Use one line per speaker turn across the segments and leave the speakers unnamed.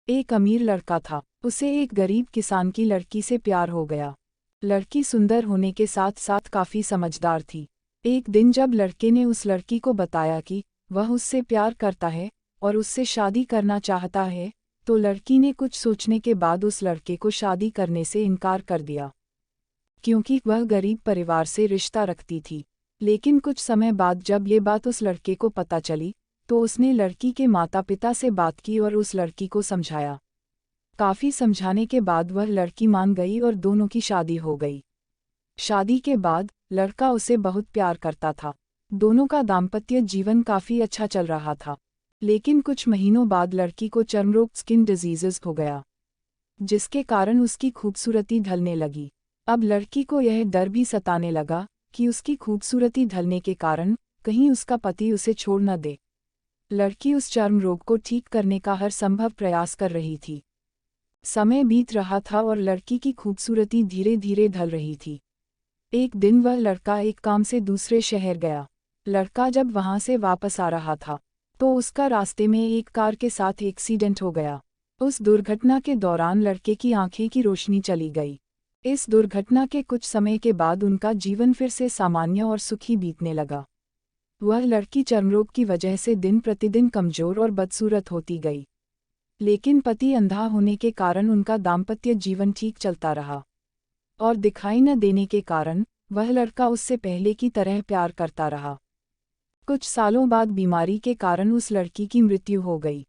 एक अमीर लड़का था, उसे एक गरीब किसान की लड़की से प्यार हो गया। लड़की सुंदर होने के साथ साथ काफ़ी समझदार थी। एक दिन जब लड़के ने उस लड़की को बताया कि वह उससे प्यार करता है और उससे शादी करना चाहता है, तो लड़की ने कुछ सोचने के बाद उस लड़के को शादी करने से इनकार कर दिया, क्योंकि वह गरीब परिवार से रिश्ता रखती थी। लेकिन कुछ समय बाद जब ये बात उस लड़के को पता चली, तो उसने लड़की के माता पिता से बात की और उस लड़की को समझाया। काफ़ी समझाने के बाद वह लड़की मान गई और दोनों की शादी हो गई। शादी के बाद लड़का उसे बहुत प्यार करता था। दोनों का दाम्पत्य जीवन काफ़ी अच्छा चल रहा था। लेकिन कुछ महीनों बाद लड़की को चर्मरोग स्किन डिजीज़ हो गया, जिसके कारण उसकी खूबसूरती ढलने लगी। अब लड़की को यह डर भी सताने लगा कि उसकी खूबसूरती ढलने के कारण कहीं उसका पति उसे छोड़ न दे। लड़की उस चर्म रोग को ठीक करने का हर संभव प्रयास कर रही थी। समय बीत रहा था और लड़की की खूबसूरती धीरे धीरे ढल रही थी। एक दिन वह लड़का एक काम से दूसरे शहर गया। लड़का जब वहां से वापस आ रहा था, तो उसका रास्ते में एक कार के साथ एक्सीडेंट हो गया। उस दुर्घटना के दौरान लड़के की आंखें की रोशनी चली गई। इस दुर्घटना के कुछ समय के बाद उनका जीवन फिर से सामान्य और सुखी बीतने लगा। वह लड़की चर्मरोग की वजह से दिन प्रतिदिन कमजोर और बदसूरत होती गई, लेकिन पति अंधा होने के कारण उनका दाम्पत्य जीवन ठीक चलता रहा और दिखाई न देने के कारण वह लड़का उससे पहले की तरह प्यार करता रहा। कुछ सालों बाद बीमारी के कारण उस लड़की की मृत्यु हो गई।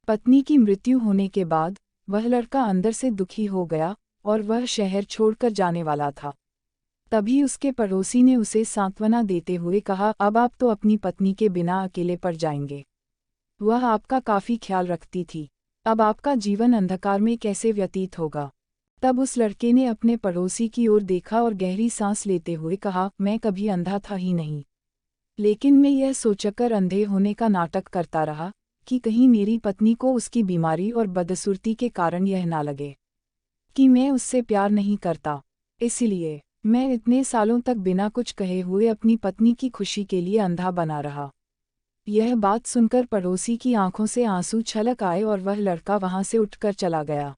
पत्नी की मृत्यु होने के बाद वह लड़का अंदर से दुखी हो गया और वह शहर छोड़कर जाने वाला था। तभी उसके पड़ोसी ने उसे सांत्वना देते हुए कहा, अब आप तो अपनी पत्नी के बिना अकेले पड़ जाएंगे। वह आपका काफ़ी ख्याल रखती थी, अब आपका जीवन अंधकार में कैसे व्यतीत होगा। तब उस लड़के ने अपने पड़ोसी की ओर देखा और गहरी सांस लेते हुए कहा, मैं कभी अंधा था ही नहीं, लेकिन मैं यह सोचकर अंधे होने का नाटक करता रहा कि कहीं मेरी पत्नी को उसकी बीमारी और बदसूरती के कारण यह ना लगे कि मैं उससे प्यार नहीं करता। इसलिए मैं इतने सालों तक बिना कुछ कहे हुए अपनी पत्नी की खुशी के लिए अंधा बना रहा। यह बात सुनकर पड़ोसी की आंखों से आंसू छलक आए और वह लड़का वहां से उठकर चला गया।